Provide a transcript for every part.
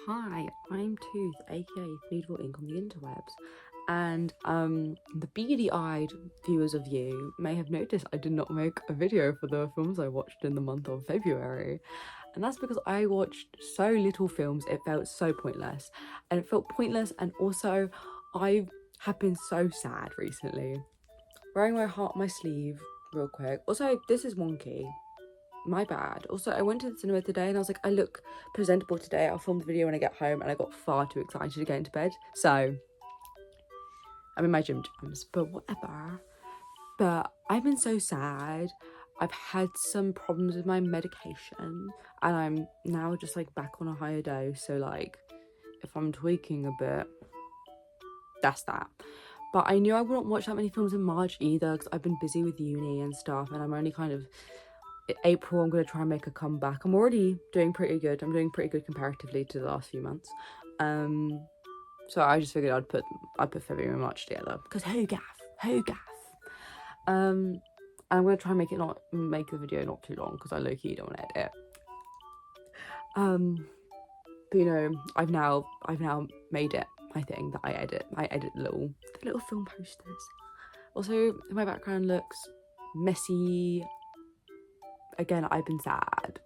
Hi, I'm Tooth, aka Needle Ink on the interwebs, and the beady-eyed viewers of you may have noticed I did not make a video for the films I watched in the month of February, and that's because I watched so little films it felt so pointless, and it felt pointless, and also I have been so sad recently. Wearing my heart on my sleeve, real quick. Also, this is wonky. My bad. Also, I went to the cinema today and I was like, I look presentable today. I'll film the video when I get home, and I got far too excited to get into bed. So, I'm in my gym jams, but whatever. But I've been so sad. I've had some problems with my medication, and I'm now just like back on a higher dose. So, like, if I'm tweaking a bit, that's that. But I knew I wouldn't watch that many films in March either because I've been busy with uni and stuff, and I'm only kind of April. I'm going to try and make a comeback. I'm already doing pretty good. I'm doing pretty good comparatively to the last few months. So I just figured I'd put February and March together because who gaff. I'm going to try and make the video not too long because I low-key don't want to edit. But you know, I've now made it my thing that I edit the little film posters. Also, my background looks messy. Again, I've been sad.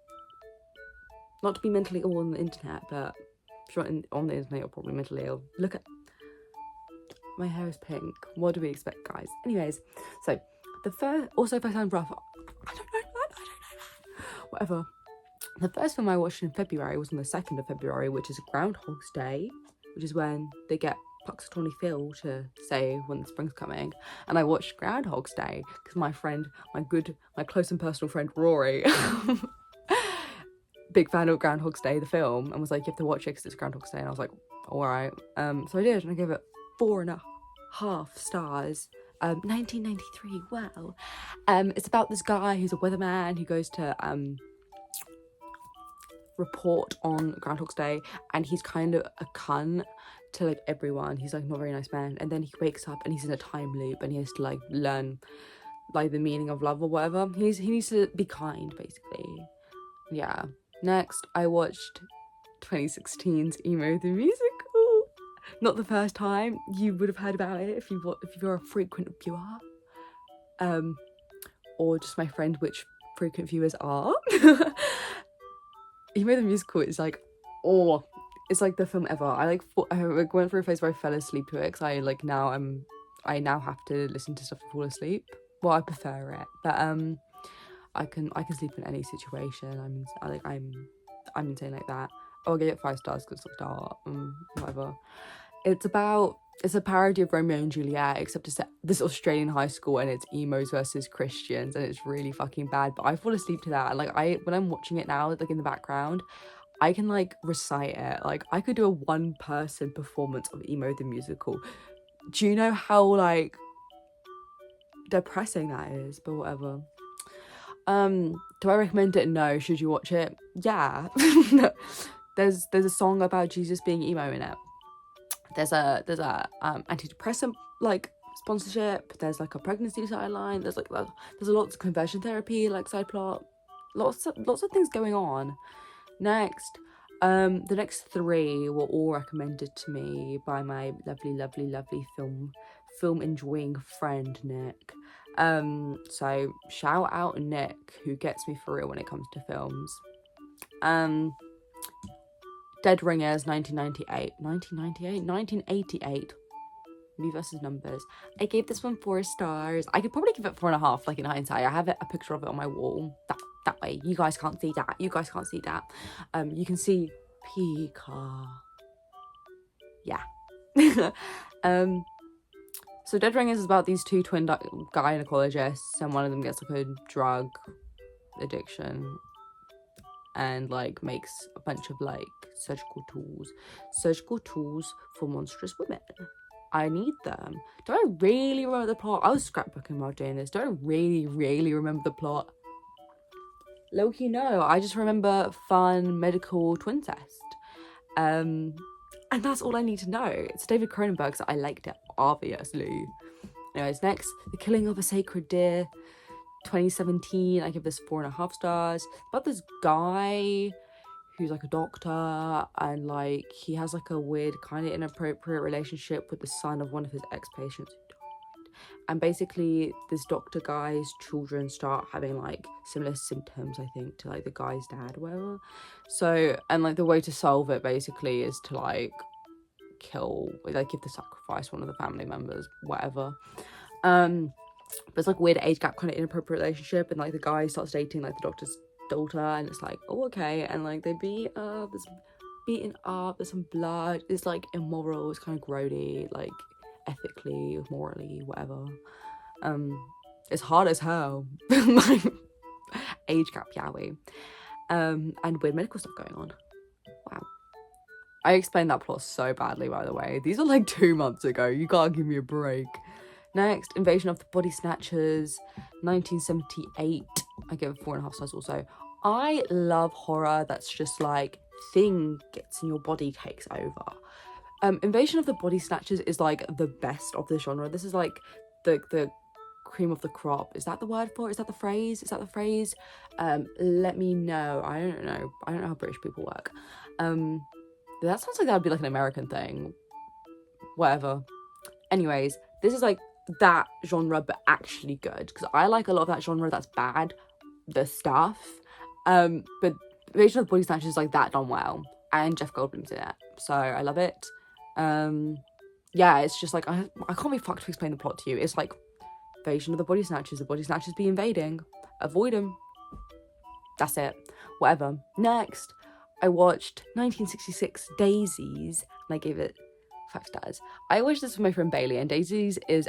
Not to be mentally ill on the internet, but if you're on the internet, you're probably mentally ill. Look at my hair is pink. What do we expect, guys? Anyways, so the first, also if I sound rough, I don't know that. Whatever. The first film I watched in February was on the 2nd of February, which is Groundhog's Day, which is when they get Puxatawny Phil to say when the spring's coming. And I watched Groundhog's Day because my close and personal friend Rory, big fan of Groundhog's Day, the film, and was like, you have to watch it because it's Groundhog's Day. And I was like, all right. So I did, and I gave it 4.5 stars. 1993, wow. It's about this guy who's a weatherman who goes to report on Groundhog's Day, and he's kind of a cunt to like everyone. He's like not a very nice man, and then he wakes up and he's in a time loop and he has to like learn like the meaning of love or whatever. He needs to be kind, basically. Yeah. Next, I watched 2016's Emo the Musical. Not the first time you would have heard about it if you're a frequent viewer, or just my friend, which frequent viewers are. Emo the Musical is like, it's like the film ever. I went through a phase where I fell asleep to it because I now have to listen to stuff to fall asleep. Well, I prefer it, but I can sleep in any situation. I'm insane like that. I'll give it 5 stars because it's like whatever. It's a parody of Romeo and Juliet, except it's this Australian high school and it's emos versus Christians, and it's really fucking bad. But I fall asleep to that. Like when I'm watching it now, like in the background, I can like recite it. Like I could do a 1-person performance of Emo the Musical. Do you know how like depressing that is? But whatever. Do I recommend it? No. Should you watch it? Yeah. There's a song about Jesus being emo in it. There's a antidepressant like sponsorship. There's like a pregnancy sideline. There's a lot of conversion therapy like side plot. Lots of things going on. Next, the next 3 were all recommended to me by my lovely film enjoying friend Nick. So shout out Nick, who gets me for real when it comes to films. Dead Ringers, 1988. Me versus numbers. I gave this one 4 stars. I could probably give it 4.5, like in hindsight. I have a picture of it on my wall. That way. You guys can't see that. You can see Pika. Yeah. So Dead Ringers is about these 2 twin gynecologists, and one of them gets like a drug addiction and like makes a bunch of like surgical tools for monstrous women. I need them. Do I really remember the plot? I was scrapbooking while doing this. Do I really remember the plot? Low-key, no. I just remember fun medical twin test. And that's all I need to know. It's David Cronenberg, so I liked it, obviously. Anyways, next, The Killing of a Sacred Deer, 2017. I give this 4.5 stars. It's about this guy who's like a doctor, and like he has like a weird kind of inappropriate relationship with the son of one of his ex-patients. And basically this doctor guy's children start having like similar symptoms, I think, to like the guy's dad or whatever. So, and like the way to solve it basically is to like kill, like give the sacrifice one of the family members, whatever. But it's like weird age gap kind of inappropriate relationship, and like the guy starts dating like the doctor's daughter, and it's like, oh, okay, and like they beat up, there's beaten up, there's some blood, it's like immoral, it's kind of grody, like ethically, morally, whatever. It's hard as hell. Like age gap yaoi. And weird medical stuff going on. Wow. I explained that plot so badly, by the way. These are like 2 months ago. You gotta give me a break. Next, Invasion of the Body Snatchers, 1978. I give it 4.5 stars also. I love horror that's just like thing gets in your body, takes over. Invasion of the Body Snatchers is like the best of the genre. This is like the cream of the crop. Is that the word for it? Is that the phrase? Let me know. I don't know how British people work. That sounds like that would be like an American thing. Whatever. Anyways, this is like that genre but actually good, because I like a lot of that genre that's bad, the stuff, but Invasion of the Body Snatchers is like that done well, and Jeff Goldblum's in it, so I love it. Yeah, it's just like I can't be fucked to explain the plot to you. It's like Invasion of the Body Snatchers be invading, avoid them, that's it, whatever. Next, I watched 1966 Daisies, and I gave it 5 stars. I watched this with my friend Bailey, and Daisies is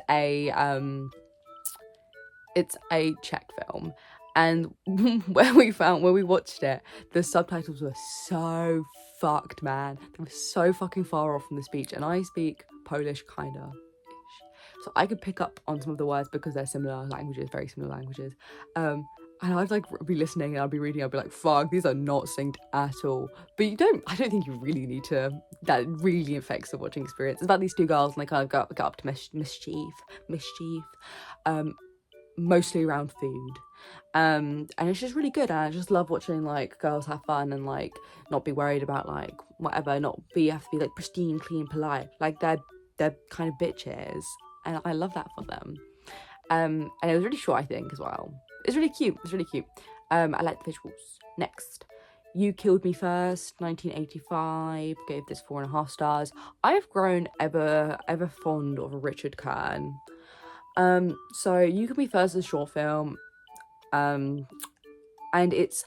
it's a Czech film, and when we watched it, the subtitles were so fucked, man. They were so fucking far off from the speech, and I speak Polish kinda ish, so I could pick up on some of the words because they're similar languages, very similar languages. And I'd like be listening, and I'd be reading, I'd be like, fuck, these are not synced at all. But I don't think you really need to, that really affects the watching experience. It's about these 2 girls, and they kind of get up to mischief, mostly around food. And it's just really good, and I just love watching like girls have fun and like not be worried about like whatever, have to be like pristine, clean, polite. Like they're kind of bitches, and I love that for them. And it was really short, I think, as well. It's really cute. I like the visuals. Next, You Killed Me First, 1985. Gave this 4.5 stars. I've grown ever fond of Richard Kern. So You Killed Me First is a short film, and it's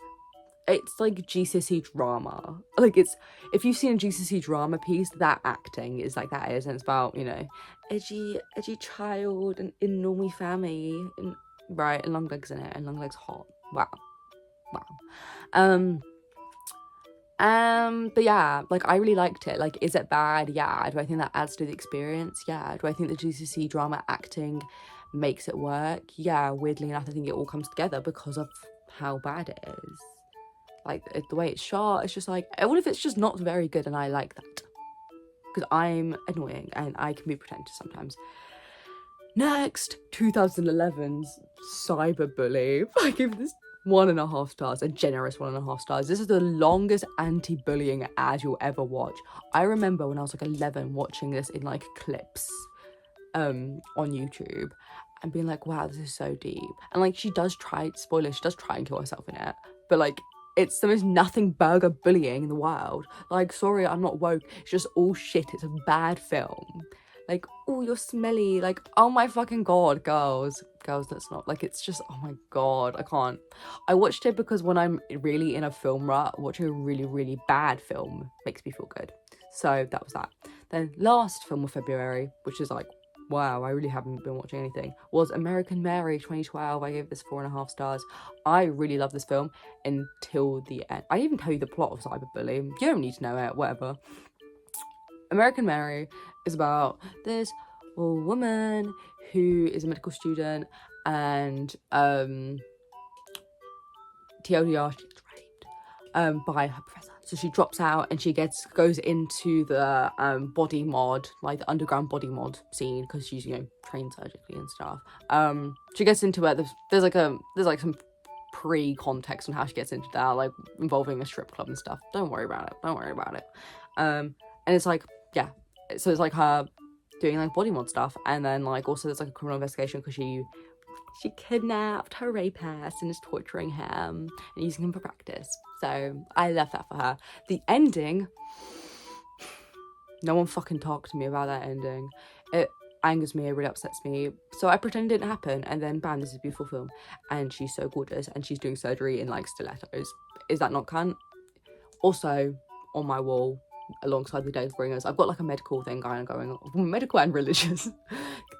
like GCSE drama. Like if you've seen a GCSE drama piece, that acting is like that is, and it's about, you know, edgy child and in normie family, and right, and Longlegs in it, and Longlegs hot. Wow. But yeah, like I really liked it. Like, is it bad? Yeah. Do I think that adds to the experience? Yeah. Do I think the GCSE drama acting makes it work? Yeah. Weirdly enough, I think it all comes together because of how bad it is. Like the way it's shot, it's just like, what if it's just not very good, and I like that? Because I'm annoying and I can be pretentious sometimes. Next, 2011's Cyberbully. I give this 1.5 stars, a generous 1.5 stars. This is the longest anti-bullying ad you'll ever watch. I remember when I was like 11 watching this in like clips on YouTube and being like, wow, this is so deep. And like she does try and kill herself in it, but like it's the most nothing burger bullying in the world. Like, sorry, I'm not woke, it's just all shit. It's a bad film. Like, oh, you're smelly. Like, oh my fucking god, girls, let's not. Like, it's just, oh my god, I can't. I watched it because when I'm really in a film rut, watching a really, really bad film makes me feel good. So that was that. Then last film of February, which is like, wow, I really haven't been watching anything, was American Mary 2012. I gave this 4.5 stars. I really love this film until the end. I didn't even tell you the plot of Cyberbully. You don't need to know it, whatever. American Mary is about this woman who is a medical student, and TLDR, she gets raped by her professor. So she drops out and she goes into the body mod, like the underground body mod scene, because she's, you know, trained surgically and stuff. She gets into it. There's some pre-context on how she gets into that, like involving a strip club and stuff. Don't worry about it. And it's like, yeah, so it's like her doing like body mod stuff, and then like also there's like a criminal investigation because she kidnapped her rapist and is torturing him and using him for practice. So I love that for her. The ending, no one fucking talked to me about that ending. It angers me, it really upsets me. So I pretend it didn't happen, and then bam, this is a beautiful film. And she's so gorgeous, and she's doing surgery in like stilettos. Is that not cunt? Also, on my wall, alongside the Daybringers, I've got like a medical thing going on, medical and religious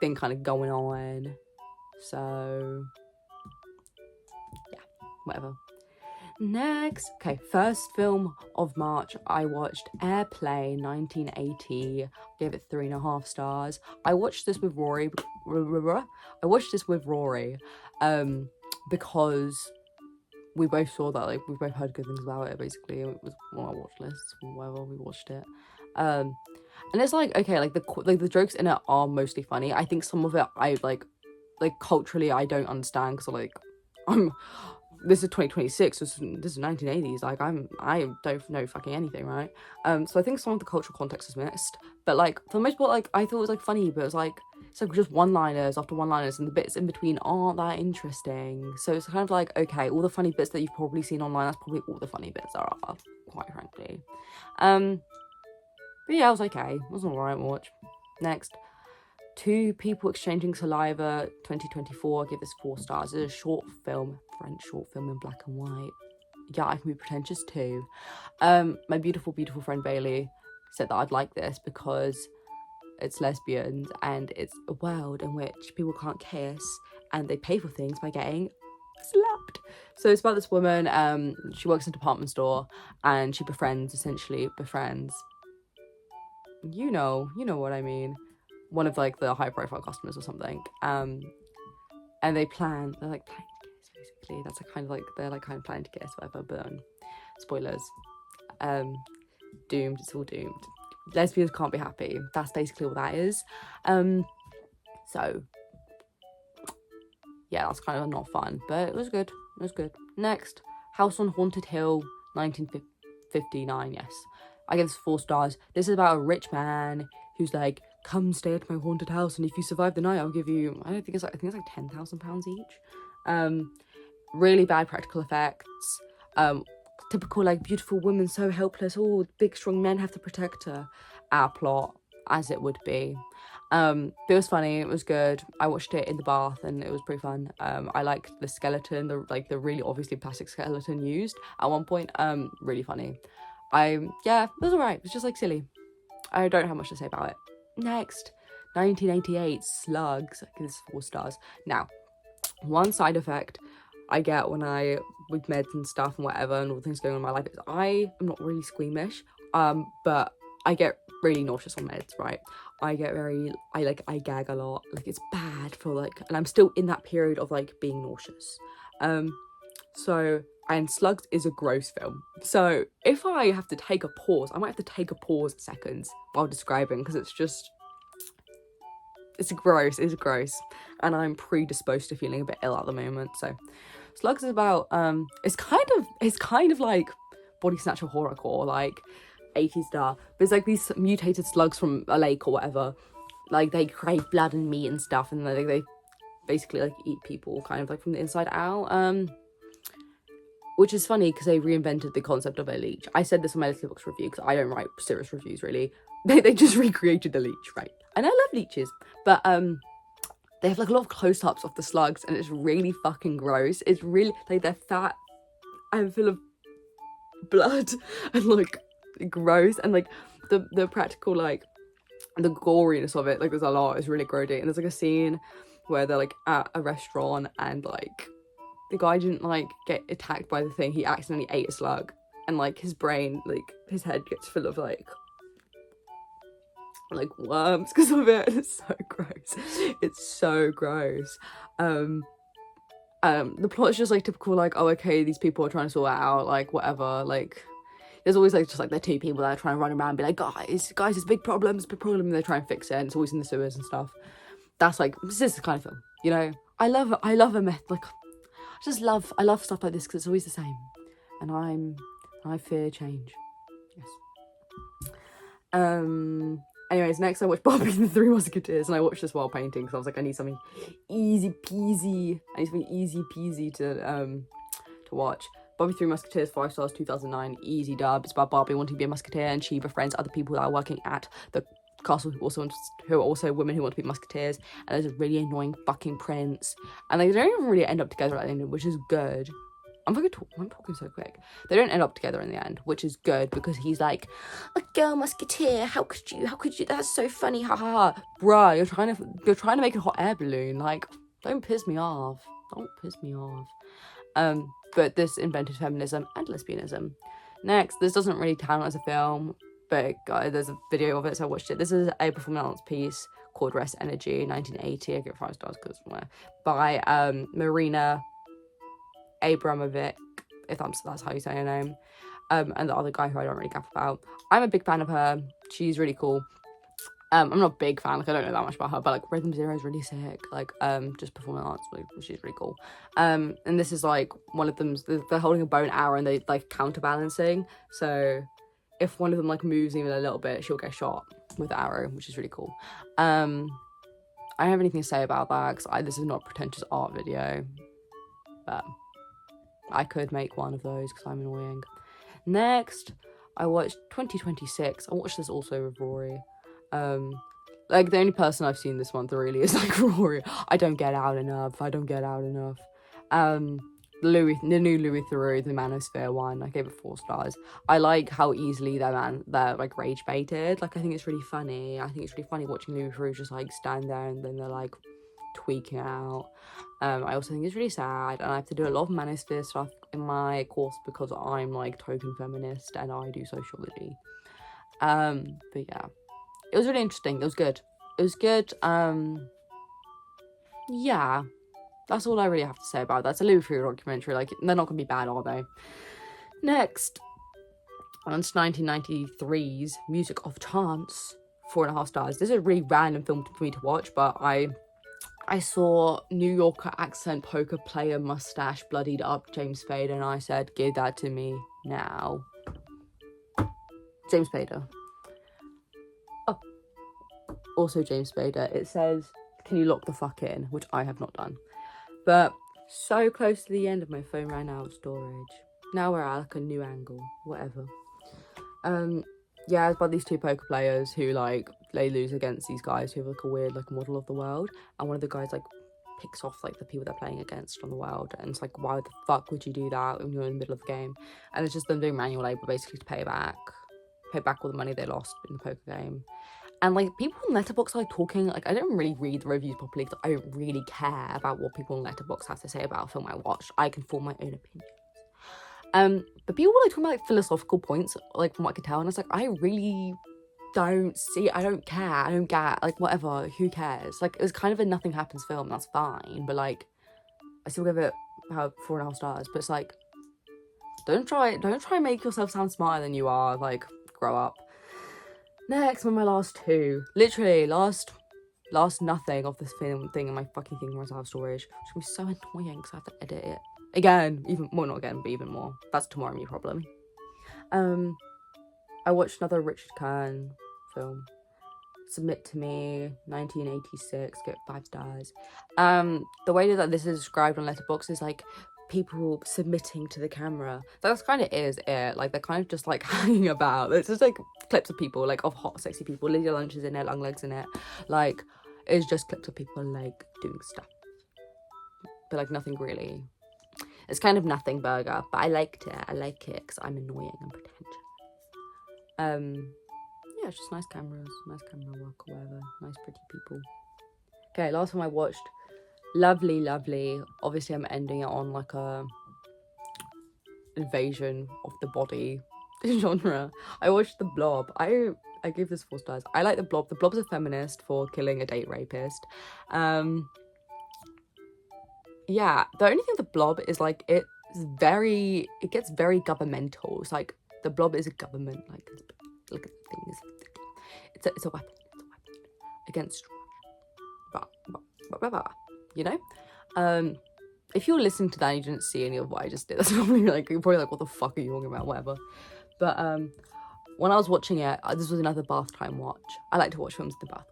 thing kind of going on. So yeah, whatever. Next, okay, first film of March, I watched Airplane 1980. Gave it 3.5 stars. I watched this with Rory. Because we both saw that, like, we both heard good things about it. Basically, it was on our watch list or whatever. We watched it, and it's like, okay, like the jokes in it are mostly funny. I think some of it I like culturally I don't understand because like this is 2026, this is 1980s, like I don't know fucking anything, right? So I think some of the cultural context is missed, but like for the most part, like I thought it was like funny, but it's like just one-liners after one-liners, and the bits in between aren't that interesting. So it's kind of like, okay, all the funny bits that you've probably seen online, that's probably all the funny bits there are, quite frankly. But yeah, it was okay. It was an alright watch. Next, Two People Exchanging Saliva 2024. I give this 4 stars. It's a short film, French short film in black and white. Yeah, I can be pretentious too. My beautiful friend Bailey said that I'd like this because it's lesbians and it's a world in which people can't kiss and they pay for things by getting slapped. So it's about this woman, she works in a department store and she befriends you know what I mean, one of like the high profile customers or something, and they're like planning to kiss, basically. That's a kind of like, they're like kind of planning to kiss, whatever, but spoilers, doomed, it's all doomed. Lesbians can't be happy, that's basically what that is. So yeah, that's kind of not fun, but it was good. Next, House on Haunted Hill 1959. Yes, I give this 4 stars. This is about a rich man who's like, come stay at my haunted house, and if you survive the night, I'll give you, I think it's like £10,000 each. Really bad practical effects. Typical like beautiful woman so helpless, all big strong men have to protect her. Our plot, as it would be. It was funny, it was good. I watched it in the bath and it was pretty fun. I liked the skeleton, the really obviously plastic skeleton used at one point. Really funny. Yeah, it was alright. It was just like silly. I don't have much to say about it. Next, 1988, Slugs. I give this 4 stars. Now, one side effect I get when with meds and stuff and whatever and all the things going on in my life is I am not really squeamish, but I get really nauseous on meds, right? I gag a lot, like it's bad for like, and I'm still in that period of like being nauseous. And Slugs is a gross film. So if I have to take a pause, I might have to take a pause seconds while describing, because it's gross, and I'm predisposed to feeling a bit ill at the moment. So Slugs is about it's kind of like Body Snatcher horrorcore, like 80s style, but it's like these mutated slugs from a lake or whatever, like they crave blood and meat and stuff, and they basically like eat people kind of like from the inside out, which is funny because they reinvented the concept of a leech. I said this in my Letterboxd review because I don't write serious reviews really. They just recreated the leech, right? And I love leeches, but they have like a lot of close-ups of the slugs and it's really fucking gross. It's really like they're fat and full of blood and like gross, and like the practical, like the goriness of it, like there's a lot, it's really grody. And there's like a scene where they're like at a restaurant and like the guy didn't like get attacked by the thing, he accidentally ate a slug, and like his brain, like his head gets full of like worms because of it. It's so gross. The plot is just like typical, like, oh okay, these people are trying to sort it out, like whatever, like there's always like just like the 2 people that are trying to run around and be like, guys, it's a big problem, and they try and fix it, and it's always in the sewers and stuff. That's like, this is the kind of film, you know. I love a meth, like I love stuff like this because it's always the same, and I fear change. Yes. Anyways, next I watched Barbie and the Three Musketeers, and I watched this while painting because I was like, I need something easy peasy. To watch. Barbie Three Musketeers, 5 stars, 2009, easy dub. It's about Barbie wanting to be a musketeer, and she befriends other people that are working at the castle who are also women who want to be musketeers. And there's a really annoying fucking prince, and they don't even really end up together at the end, which is good. I'm talking so quick. They don't end up together in the end, which is good because he's like, a girl musketeer. How could you? That's so funny. Ha ha ha. Bruh, you're trying to make a hot air balloon. Like, don't piss me off. But this invented feminism and lesbianism. Next, this doesn't really count as a film, but there's a video of it, so I watched it. This is a performance piece called Rest Energy, 1980. I give it 5 stars because by Marina Abramovic, if that's how you say her name, and the other guy who I don't really gaff about. I'm a big fan of her. She's really cool. I'm not a big fan, like I don't know that much about her, but like Rhythm Zero is really sick. Like just performing arts, she's really cool. And this is like one of them. They're holding a bow and arrow and they like counterbalancing. So if one of them like moves even a little bit, she'll get shot with the arrow, which is really cool. I don't have anything to say about that because this is not a pretentious art video, but I could make one of those because I'm annoying. Next, I watched 2026. I watched this also with Rory. Like the only person I've seen this month really is like Rory. I don't get out enough. The new Louis Theroux, the Manosphere one, I gave it 4 stars. I like how easily they're like rage baited. Like I think it's really funny. I think it's really funny watching Louis Theroux just like stand there and then they're like tweaking out. I also think it's really sad, and I have to do a lot of Manosphere stuff in my course because I'm like token feminist and I do sociology. But yeah, it was really interesting. It was good. Yeah, that's all I really have to say about that. It's a Louis Theroux documentary. Like they're not gonna be bad, are they? Next, on 1993's Music of Chance, 4.5 stars. This is a really random film for me to watch, but I saw New Yorker accent poker player mustache bloodied up James Spader, and I said, give that to me now. James Spader. Oh, also James Spader. It says, can you lock the fuck in? Which I have not done. But so close to the end of my phone ran out of storage. Now we're at like a new angle. Whatever. Yeah, it's about these 2 poker players who like they lose against these guys who have like a weird like model of the world, and one of the guys like picks off like the people they're playing against on the world, and it's like, why the fuck would you do that when you're in the middle of the game? And it's just them doing manual labor basically to pay back all the money they lost in the poker game. And like people on Letterboxd are like talking, like I don't really read the reviews properly because I don't really care about what people on Letterboxd have to say about a film I watched. I can form my own opinion. But people were like talking about like philosophical points, like from what I could tell, and I was like, I really don't care, I don't get, like whatever, who cares? Like it was kind of a nothing happens film, that's fine, but like I still give it 4.5 stars. But it's like, don't try and make yourself sound smarter than you are, like grow up. Next, one of my last 2, literally last nothing of this film thing, and my fucking thing runs out of storage, which is so annoying because I have to edit it again, not again, but even more. That's tomorrow me problem. I watched another Richard Kern film, Submit to Me, 1986, get 5 stars. The way that this is described on Letterboxd is like people submitting to the camera. That's kind of it. Like they're kind of just like hanging about. It's just like clips of people, like of hot, sexy people. Lydia Lunch is in it, Long Legs in it. Like it's just clips of people like doing stuff, but like nothing really. It's kind of nothing burger, but I liked it. I like it because I'm annoying and pretentious. Yeah, it's just nice cameras, nice camera work or whatever, nice pretty people. Okay, last time I watched, lovely. Obviously, I'm ending it on like a invasion of the body genre. I watched The Blob. I gave this 4 stars. I like The Blob. The Blob's a feminist for killing a date rapist. Yeah, the only thing with The Blob is like it gets very governmental. It's like The Blob is a government, like look at the thing, it's a weapon against you know. if you're listening to that and you didn't see any of what I just did, that's probably like, you're probably like, what the fuck are you talking about, whatever. But when I was watching it, this was another bath time watch. I like to watch films in the bath.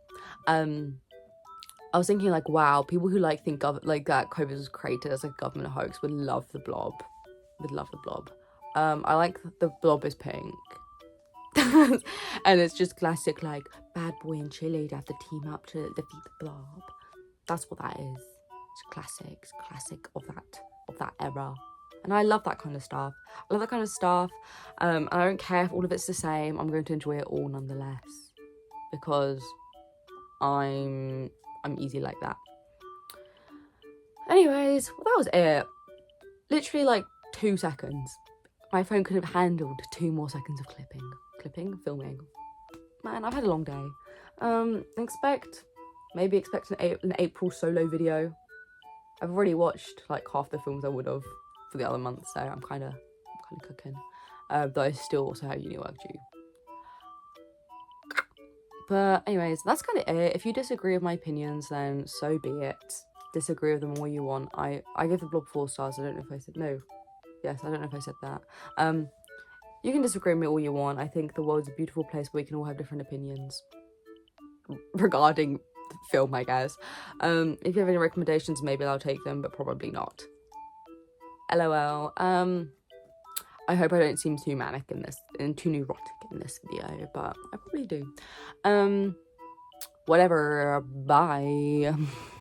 I was thinking like, wow, people who like think of like that COVID was created as a government hoax would love The Blob. I like The Blob is pink. And it's just classic like bad boy and Chile to have to team up to defeat the Blob. That's what that is. It's classic of that era. And I love that kind of stuff. And I don't care if all of it's the same. I'm going to enjoy it all nonetheless, because I'm easy like that. Anyways, well, that was it. Literally like 2 seconds. My phone could have handled 2 more seconds of filming. Man, I've had a long day. Expect an April solo video. I've already watched like half the films I would have for the other month, so I'm kind of cooking. Though I still also have uni work due. But anyways, that's kind of it. If you disagree with my opinions, then so be it. Disagree with them all you want. I give The Blob 4 stars. I don't know if I said no. Yes, I don't know if I said that. You can disagree with me all you want. I think the world's a beautiful place where we can all have different opinions regarding film, I guess. If you have any recommendations, maybe I'll take them, but probably not. LOL. I hope I don't seem too manic and too neurotic in this video, but I probably do. Whatever. Bye.